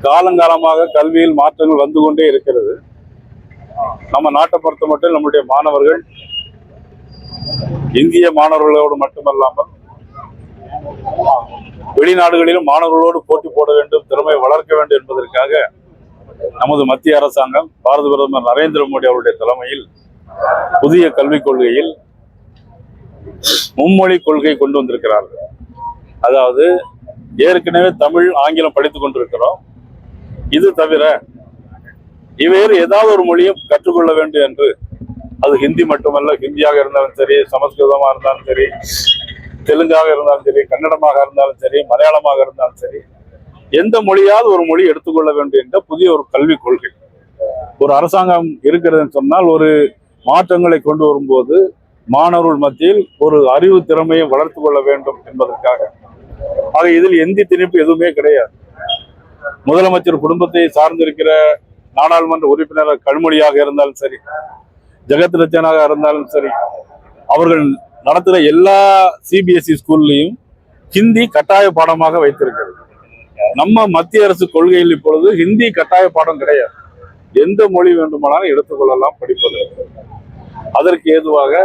காலங்காலமாக கல்வியில் மாற்றங்கள் வந்து கொண்டே இருக்கிறது. நம்ம நாட்டை பொறுத்த மட்டும் நம்முடைய மாணவர்கள் இந்திய மாணவர்களோடு மட்டுமல்லாமல் வெளிநாடுகளிலும் மாணவர்களோடு போட்டி போட வேண்டும், திறமையை வளர்க்க வேண்டும் என்பதற்காக நமது மத்திய அரசாங்கம் பாரத பிரதமர் நரேந்திர மோடி அவருடைய தலைமையில் புதிய கல்விக் கொள்கையில் மும்மொழி கொள்கை கொண்டு வந்திருக்கிறார்கள். அதாவது ஏற்கனவே தமிழ், ஆங்கிலம் படித்துக் கொண்டிருக்கிறோம். இது தவிர இவ்வேறு ஏதாவது ஒரு மொழியும் கற்றுக்கொள்ள வேண்டும் என்று, அது ஹிந்தி மட்டுமல்ல, ஹிந்தியாக இருந்தாலும் சரி, சமஸ்கிருதமாக இருந்தாலும் சரி, தெலுங்காக இருந்தாலும் சரி, கன்னடமாக இருந்தாலும் சரி, மலையாளமாக இருந்தாலும் சரி, எந்த மொழியாவது ஒரு மொழி எடுத்துக்கொள்ள வேண்டும் என்ற புதிய ஒரு கல்விக் கொள்கை ஒரு அரசாங்கம் இருக்கிறதுன்னு சொன்னால், ஒரு மாற்றங்களை கொண்டு வரும்போது மாணவர்கள் மத்தியில் ஒரு அறிவு திறமையை வளர்த்து கொள்ள வேண்டும் என்பதற்காக. ஆக இதில் எந்தி திணிப்பு எதுவுமே கிடையாது. முதலமைச்சர் குடும்பத்தை சார்ந்திருக்கிற நாடாளுமன்ற உறுப்பினர் கல்மொழியாக இருந்தாலும் சரி, ஜெகத் ரச்சனாக இருந்தாலும் சரி, அவர்கள் நடத்துகிற எல்லா சிபிஎஸ்இ ஸ்கூல்லையும் ஹிந்தி கட்டாய பாடமாக வைத்திருக்கிறது. நம்ம மத்திய அரசு கொள்கையில் இப்பொழுது ஹிந்தி கட்டாய பாடம் கிடையாது. எந்த மொழி வேண்டுமானாலும் எடுத்துக்கொள்ளலாம் படிப்பது. அதற்கு ஏதுவாக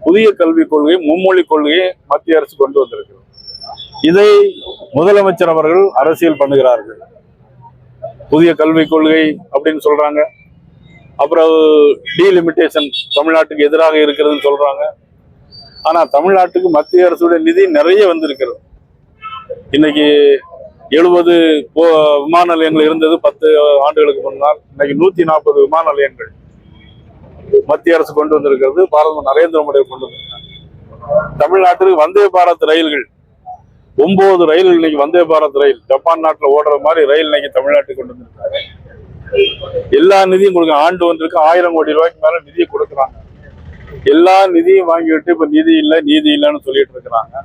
புதிய கல்விக் கொள்கை, மும்மொழி கொள்கையை மத்திய அரசு கொண்டு வந்திருக்கிறது. இதை முதலமைச்சர் அவர்கள் அரசியல் பண்ணுகிறார்கள். புதிய கல்விக் கொள்கை அப்படின்னு சொல்றாங்க, அப்புறம் டீலிமிட்டேஷன் தமிழ்நாட்டுக்கு எதிராக இருக்கிறதுன்னு சொல்றாங்க. ஆனா தமிழ்நாட்டுக்கு மத்திய அரசுடைய நிதி நிறைய வந்திருக்கிறது. இன்னைக்கு 70 விமான நிலையங்கள் இருந்தது 10 ஆண்டுகளுக்கு முன்னால். இன்னைக்கு 140 விமான நிலையங்கள் மத்திய அரசு கொண்டு வந்திருக்கிறது, பாரத நரேந்திர மோடி கொண்டு வந்திருக்காங்க. தமிழ்நாட்டிற்கு வந்தே பாரத் ரயில்கள் 9 ரயில்கள் இன்னைக்கு வந்தே பாரத் ரயில், ஜப்பான் நாட்டில் ஓடுற மாதிரி ரயில் இன்னைக்கு தமிழ்நாட்டுக்கு கொண்டு வந்திருக்காங்க. எல்லா நிதியும் கொடுக்க ஆண்டு வந்திருக்கு, 1000 கோடி ரூபாய்க்கு மேல நிதியை கொடுக்குறாங்க. எல்லா நிதியும் வாங்கிட்டு இப்ப நிதி இல்லைன்னு சொல்லிட்டு இருக்கிறாங்க.